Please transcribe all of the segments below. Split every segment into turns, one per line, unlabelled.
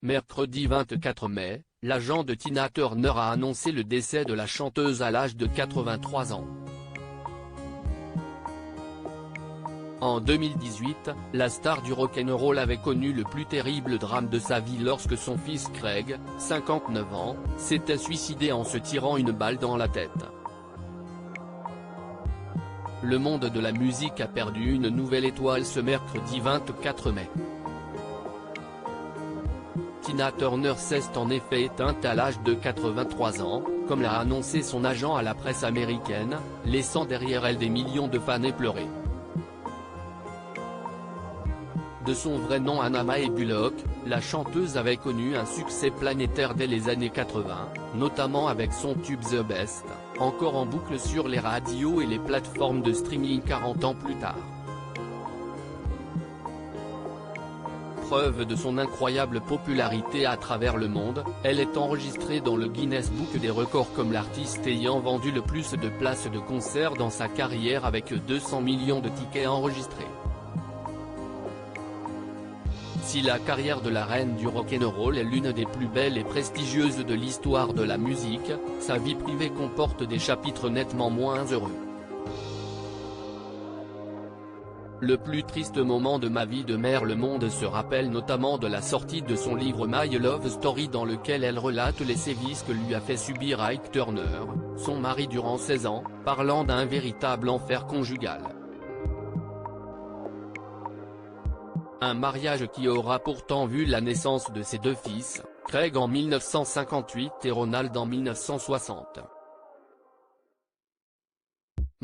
Mercredi 24 mai, l'agent de Tina Turner a annoncé le décès de la chanteuse à l'âge de 83 ans. En 2018, la star du rock'n'roll avait connu le plus terrible drame de sa vie lorsque son fils Craig, 59 ans, s'était suicidé en se tirant une balle dans la tête. Le monde de la musique a perdu une nouvelle étoile ce mercredi 24 mai. Tina Turner s'est en effet éteinte à l'âge de 83 ans, comme l'a annoncé son agent à la presse américaine, laissant derrière elle des millions de fans éplorés. De son vrai nom Anna Mae Bullock, la chanteuse avait connu un succès planétaire dès les années 80, notamment avec son tube The Best, encore en boucle sur les radios et les plateformes de streaming 40 ans plus tard. Preuve de son incroyable popularité à travers le monde, elle est enregistrée dans le Guinness Book des records comme l'artiste ayant vendu le plus de places de concert dans sa carrière avec 200 millions de tickets enregistrés. Si la carrière de la reine du rock'n'roll est l'une des plus belles et prestigieuses de l'histoire de la musique, sa vie privée comporte des chapitres nettement moins heureux. Le plus triste moment de ma vie de mère. Le monde se rappelle notamment de la sortie de son livre My Love Story dans lequel elle relate les sévices que lui a fait subir Ike Turner, son mari durant 16 ans, parlant d'un véritable enfer conjugal. Un mariage qui aura pourtant vu la naissance de ses deux fils, Craig en 1958 et Ronald en 1960.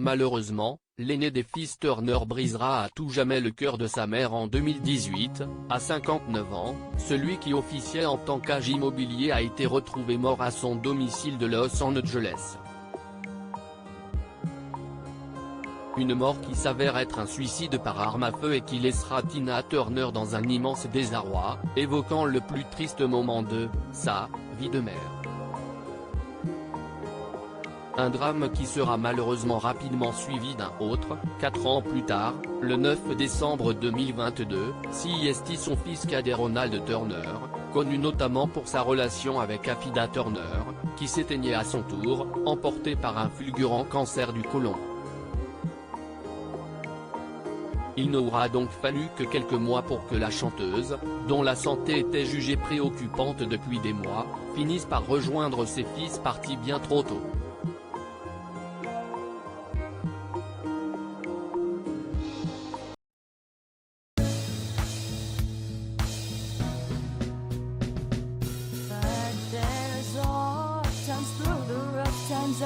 Malheureusement, l'aîné des fils Turner brisera à tout jamais le cœur de sa mère en 2018, à 59 ans, celui qui officiait en tant qu'agent immobilier a été retrouvé mort à son domicile de Los Angeles. Une mort qui s'avère être un suicide par arme à feu et qui laissera Tina Turner dans un immense désarroi, évoquant le plus triste moment de sa vie de mère. Un drame qui sera malheureusement rapidement suivi d'un autre, 4 ans plus tard, le 9 décembre 2022, CST son fils cadet Ronald Turner, connu notamment pour sa relation avec Afida Turner, qui s'éteignait à son tour, emporté par un fulgurant cancer du côlon. Il n'aura donc fallu que quelques mois pour que la chanteuse, dont la santé était jugée préoccupante depuis des mois, finisse par rejoindre ses fils partis bien trop tôt.
Times through the rough times